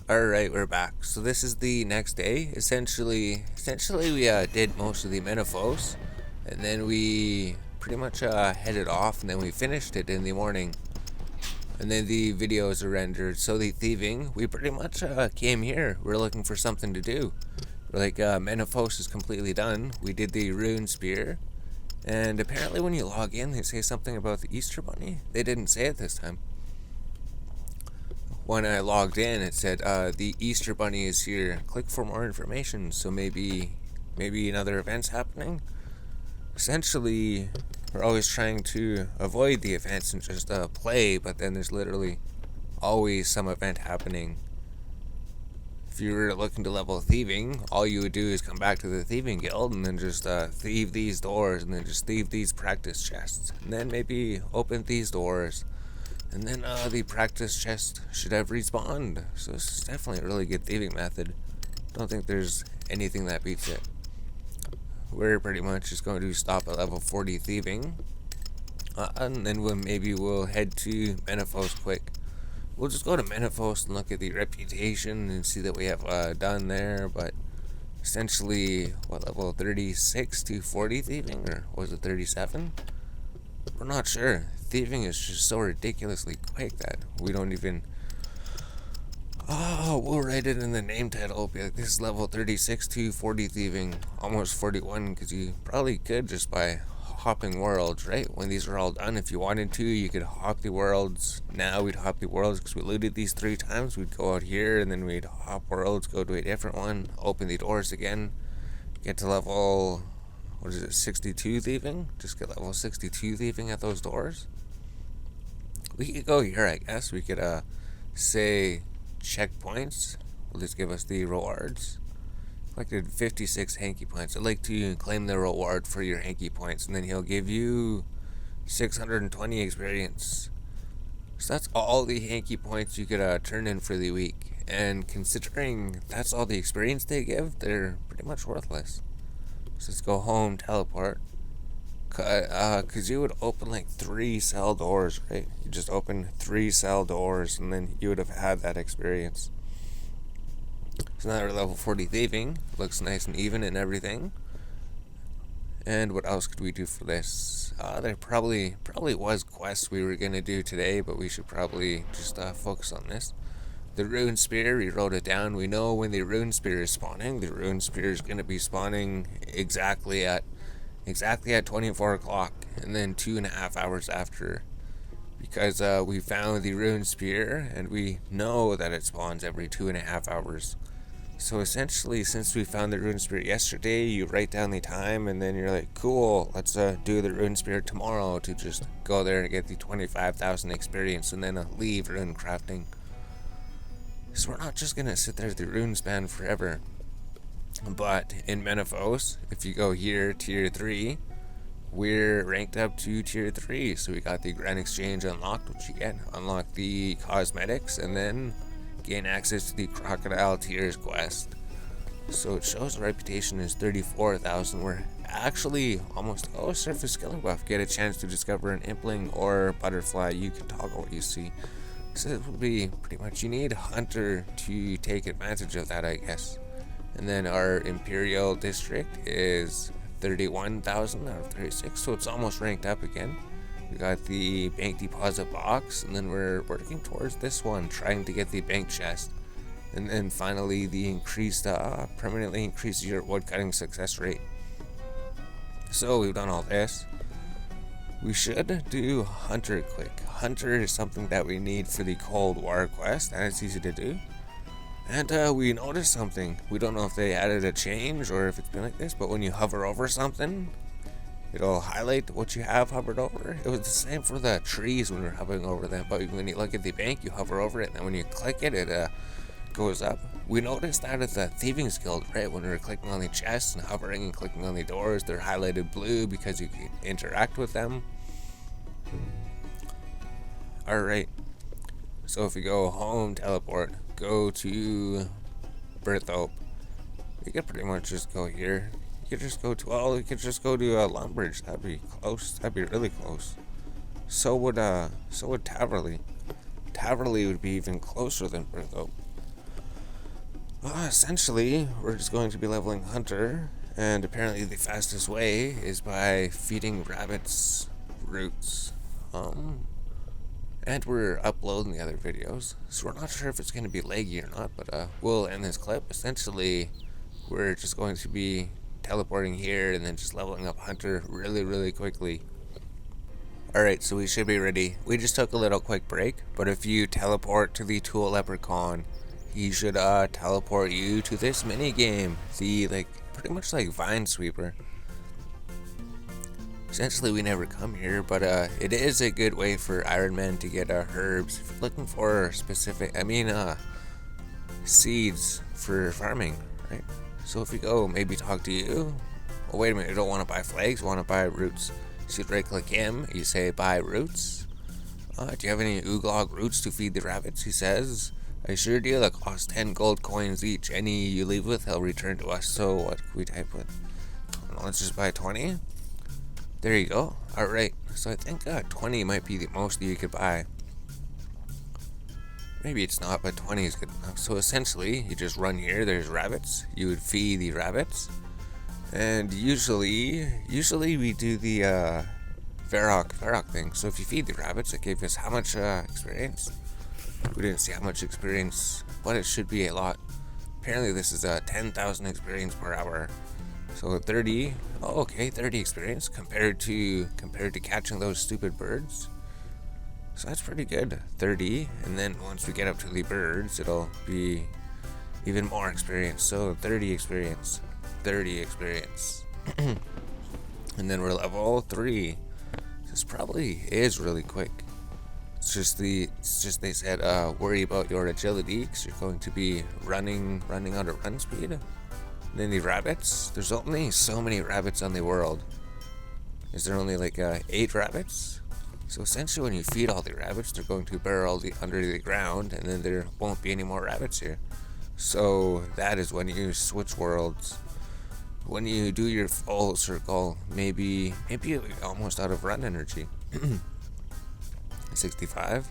Alright, we're back. So this is the next day. Essentially we did most of the Menaphos, and then we pretty much headed off, and then we finished it in the morning. And then the videos are rendered. So the thieving, we pretty much came here. We're looking for something to do. We're like, Menaphos is completely done. We did the rune spear, and apparently when you log in, they say something about the Easter Bunny. They didn't say it this time. When I logged in, it said, the Easter Bunny is here. Click for more information. So maybe another event's happening. Essentially, we're always trying to avoid the events and just play, but then there's literally always some event happening. If you were looking to level thieving, all you would do is come back to the thieving guild and then just thieve these doors, and then just thieve these practice chests, and then maybe open these doors. And then the practice chest should have respawned. So this is definitely a really good thieving method. Don't think there's anything that beats it. We're pretty much just going to stop at level 40 thieving. And then we'll head to Menaphos quick. We'll just go to Menaphos and look at the reputation and see that we have done there. But essentially, what, level 36 to 40 thieving? Or was it 37? We're not sure. Thieving is just so ridiculously quick that we don't even... Oh, we'll write it in the name title. It'll be like, this is level 36 to 40 thieving. Almost 41, because you probably could just by hopping worlds, right? When these are all done, if you wanted to, you could hop the worlds. Now we'd hop the worlds because we looted these 3 times. We'd go out here, and then we'd hop worlds, go to a different one, open the doors again, get to level... What is it, 62 thieving? Just get level 62 thieving at those doors. We could go here, I guess. We could, say, checkpoints. Will just give us the rewards. Collected 56 hanky points. I'd like to claim the reward for your hanky points, and then he'll give you 620 experience. So that's all the hanky points you could turn in for the week. And considering that's all the experience they give, they're pretty much worthless. So let's go home, teleport. Cause you would open like 3 cell doors, right? You just open 3 cell doors, and then you would have had that experience. So now we're level 40 thieving. Looks nice and even and everything. And what else could we do for this? There probably was quests we were gonna do today, but we should probably just focus on this. The rune spear, we wrote it down. We know when the rune spear is spawning. The rune spear is going to be spawning exactly at 24 o'clock, and then 2.5 hours after, because we found the rune spear, and we know that it spawns every 2.5 hours. So essentially, since we found the rune spear yesterday, you write down the time, and then you're like, cool, let's do the rune spear tomorrow to just go there and get the 25,000 experience, and then leave rune crafting. So we're not just going to sit there at the rune span forever. But in Menaphos, if you go here, tier 3, we're ranked up to tier 3. So we got the Grand Exchange unlocked, which you get. Unlock the cosmetics, and then gain access to the Crocodile Tears quest. So it shows the reputation is 34,000. We're actually almost... Oh, surface skilling buff. Get a chance to discover an impling or butterfly. You can toggle what you see. So it would be pretty much, you need Hunter to take advantage of that, I guess. And then our Imperial District is 31,000 out of 36, so it's almost ranked up again. We got the bank deposit box, and then we're working towards this one, trying to get the bank chest. And then finally the increased, permanently increased your woodcutting success rate. So we've done all this. We should do Hunter quick. Hunter is something that we need for the Cold War quest, and it's easy to do. And we noticed something. We don't know if they added a change or if it's been like this, but when you hover over something, it'll highlight what you have hovered over. It was the same for the trees when we were hovering over them, but when you look at the bank, you hover over it, and then when you click it, it goes up. We noticed that at the Thieving Guild, right? When we were clicking on the chests and hovering and clicking on the doors, they're highlighted blue because you can interact with them. Alright, so if we go home, teleport, go to Berthope, we could pretty much just go here. You could just go to, well, we could just go to Lumbridge. That'd be close. That'd be really close. So would Taverley. Taverley would be even closer than Berthope. Essentially, we're just going to be leveling Hunter, and apparently the fastest way is by feeding rabbits roots. And we're uploading the other videos, so we're not sure if it's going to be laggy or not, but we'll end this clip. Essentially, we're just going to be teleporting here and then just leveling up Hunter really quickly. Alright, so we should be ready. We just took a little quick break, but if you teleport to the Tool Leprechaun, he should teleport you to this mini game, the pretty much like Vine Sweeper. Essentially, we never come here, but it is a good way for Iron Man to get herbs. If you're looking for specific, seeds for farming, right? So if you go, maybe talk to you. Oh wait a minute, you don't want to buy flags, you want to buy roots. So you right click him, you say buy roots. Do you have any Ooglog roots to feed the rabbits? He says. I sure do. That cost 10 gold coins each. Any you leave with, he'll return to us. So what can we type with? Let's just buy 20. There you go. Alright, so I think 20 might be the most that you could buy. Maybe it's not, but 20 is good enough. So essentially, you just run here, there's rabbits. You would feed the rabbits. And usually we do the Varrock thing. So if you feed the rabbits, it gave us how much experience? We didn't see how much experience, but it should be a lot. Apparently this is 10,000 experience per hour. So 30, oh okay, 30 experience compared to catching those stupid birds. So that's pretty good, 30, and then once we get up to the birds, it'll be even more experience. So 30 experience, 30 experience. And then we're level 3. This probably is really quick. It's just they said worry about your agility because you're going to be running out of run speed. And then the rabbits, there's only so many rabbits on the world. Is there only 8 rabbits? So essentially when you feed all the rabbits, they're going to burrow under the ground, and then there won't be any more rabbits here. So that is when you switch worlds. When you do your full circle, maybe you're almost out of run energy. 65.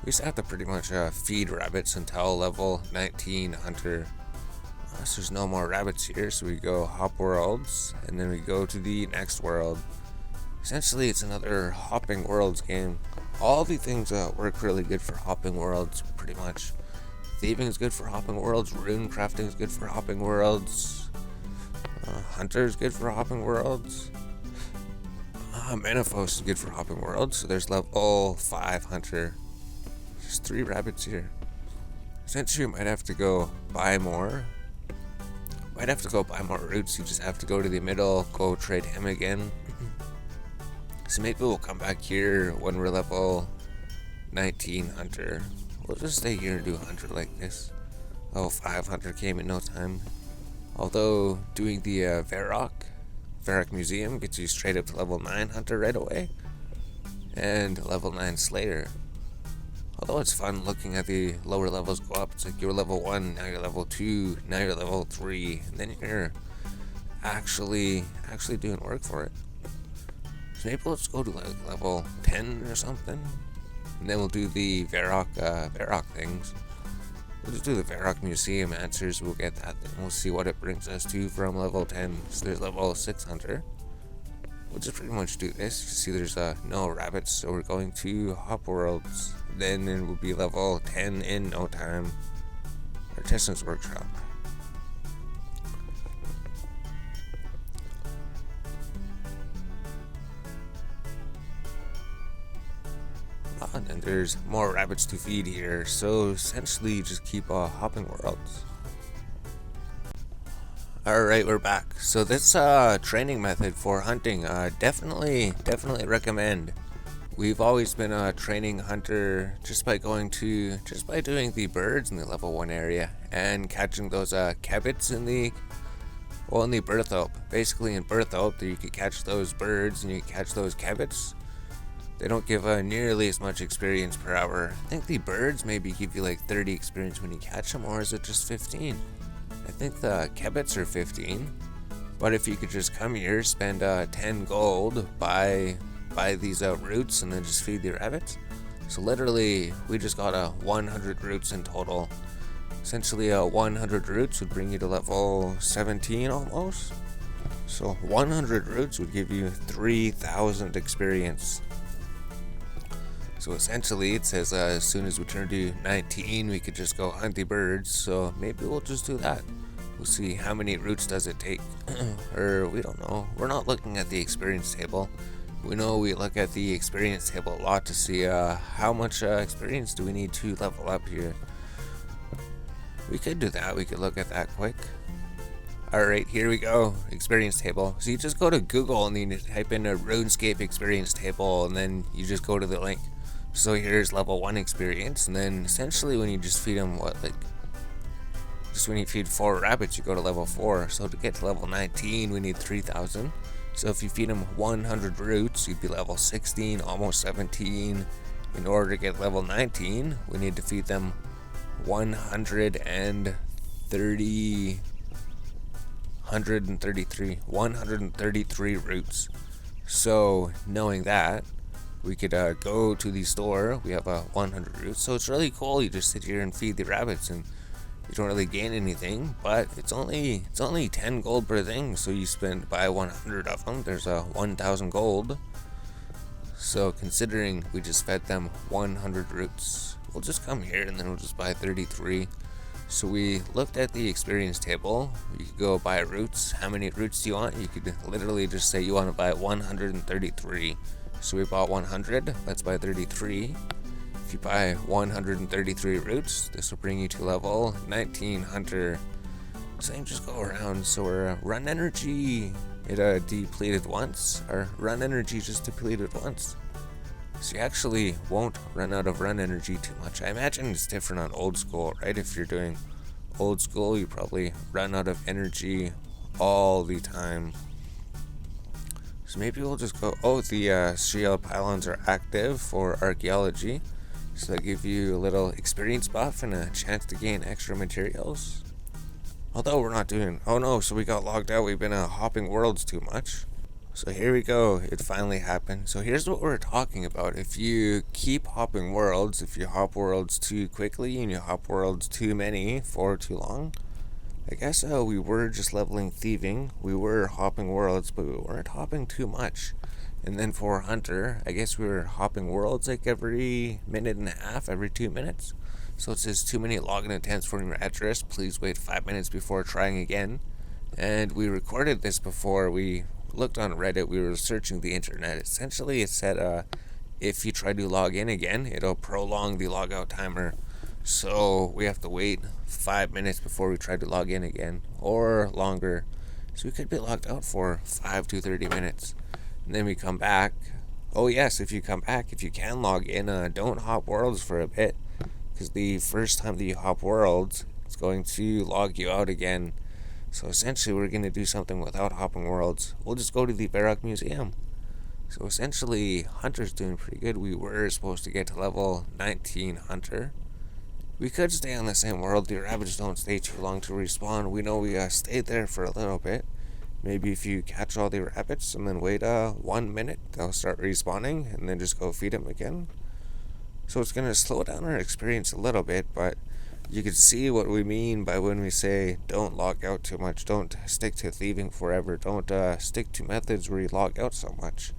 We just have to pretty much feed rabbits until level 19 Hunter. So there's no more rabbits here, so we go hop worlds, and then we go to the next world. Essentially, it's another hopping worlds game. All the things work really good for hopping worlds, pretty much. Thieving is good for hopping worlds, rune crafting is good for hopping worlds, Hunter is good for hopping worlds, Manifos is good for hopping worlds, so there's level 5 Hunter. There's 3 rabbits here. Essentially, you might have to go buy more. Might have to go buy more roots, you just have to go to the middle, go trade him again. So maybe we'll come back here when we're level 19 Hunter. We'll just stay here and do Hunter like this. Oh, 5 Hunter came in no time. Although doing the Varrock Museum gets you straight up to level 9 Hunter right away. And level 9 Slayer. Although it's fun looking at the lower levels go up. It's like you're level 1, now you're level 2, now you're level 3. And then you're actually doing work for it. So maybe let's go to level 10 or something. And then we'll do the Varrock things. We'll just do the Varrock Museum answers. We'll get that thing. We'll see what it brings us to from level 10. So there's level 6 Hunter. We'll just pretty much do this. You see there's no rabbits, so we're going to hop worlds. Then it will be level 10 in no time. Artisan's Workshop. And then there's more rabbits to feed here, so essentially you just keep hopping worlds. Alright, we're back. So this training method for hunting, definitely recommend. We've always been training Hunter just by doing the birds in the level 1 area and catching those kebbits in the Berthope. Basically in Berthope, you could catch those birds and you could catch those kebbits. They don't give nearly as much experience per hour. I think the birds maybe give you 30 experience when you catch them, or is it just 15? I think the kebbits are 15. But if you could just come here, spend 10 gold, buy these roots, and then just feed the rabbits. So literally, we just got 100 roots in total. Essentially, 100 roots would bring you to level 17 almost. So 100 roots would give you 3,000 experience. So essentially, it says as soon as we turn to 19, we could just go hunt the birds. So maybe we'll just do that. We'll see how many roots does it take. Or we don't know. We're not looking at the experience table. We know we look at the experience table a lot to see how much experience do we need to level up here. We could do that. We could look at that quick. Alright, here we go. Experience table. So you just go to Google and then you type in a RuneScape experience table and then you just go to the link. So here's level 1 experience, and then essentially when you just feed them just when you feed 4 rabbits you go to level 4. So to get to level 19 we need 3,000. So if you feed them 100 roots you'd be level 16, almost 17. In order to get level 19 we need to feed them 133 roots. So knowing that, we could go to the store. We have 100 roots, so it's really cool. You just sit here and feed the rabbits, and you don't really gain anything. But it's only 10 gold per thing. So you buy 100 of them. There's 1,000 gold. So considering we just fed them 100 roots, we'll just come here and then we'll just buy 33. So we looked at the experience table. You could go buy roots. How many roots do you want? You could literally just say you want to buy 133. So we bought 100. Let's buy 33. If you buy 133 roots, this will bring you to level 19 hunter. Same, just go around. So our run energy, it depleted once. Our run energy just depleted once. So you actually won't run out of run energy too much. I imagine it's different on old school, right? If you're doing old school, you probably run out of energy all the time. So maybe we'll just go. Oh, the shield pylons are active for archaeology. So they give you a little experience buff and a chance to gain extra materials. Although we're not doing. Oh no, so we got logged out. We've been hopping worlds too much. So here we go, it finally happened. So here's what we're talking about. If you keep hopping worlds, if you hop worlds too quickly and you hop worlds too many for too long, I guess we were just leveling thieving. We were hopping worlds, but we weren't hopping too much. And then for hunter, I guess we were hopping worlds like every minute and a half, every 2 minutes. So it says too many login attempts for your address. Please wait 5 minutes before trying again. And we recorded this before we looked on Reddit. We were searching the internet. Essentially, it said if you try to log in again, it'll prolong the logout timer. So we have to wait 5 minutes before we try to log in again, or longer. So we could be logged out for 5 to 30 minutes. And then we come back. Oh yes, if you come back, if you can log in, don't hop worlds for a bit. Because the first time that you hop worlds, it's going to log you out again. So essentially we're going to do something without hopping worlds. We'll just go to the Barrack Museum. So essentially Hunter's doing pretty good. We were supposed to get to level 19 Hunter. We could stay on the same world. The rabbits don't stay too long to respawn. We know we stayed there for a little bit. Maybe if you catch all the rabbits and then wait 1 minute, they'll start respawning and then just go feed them again. So it's going to slow down our experience a little bit, but you can see what we mean by when we say don't log out too much, don't stick to thieving forever, don't stick to methods where you log out so much.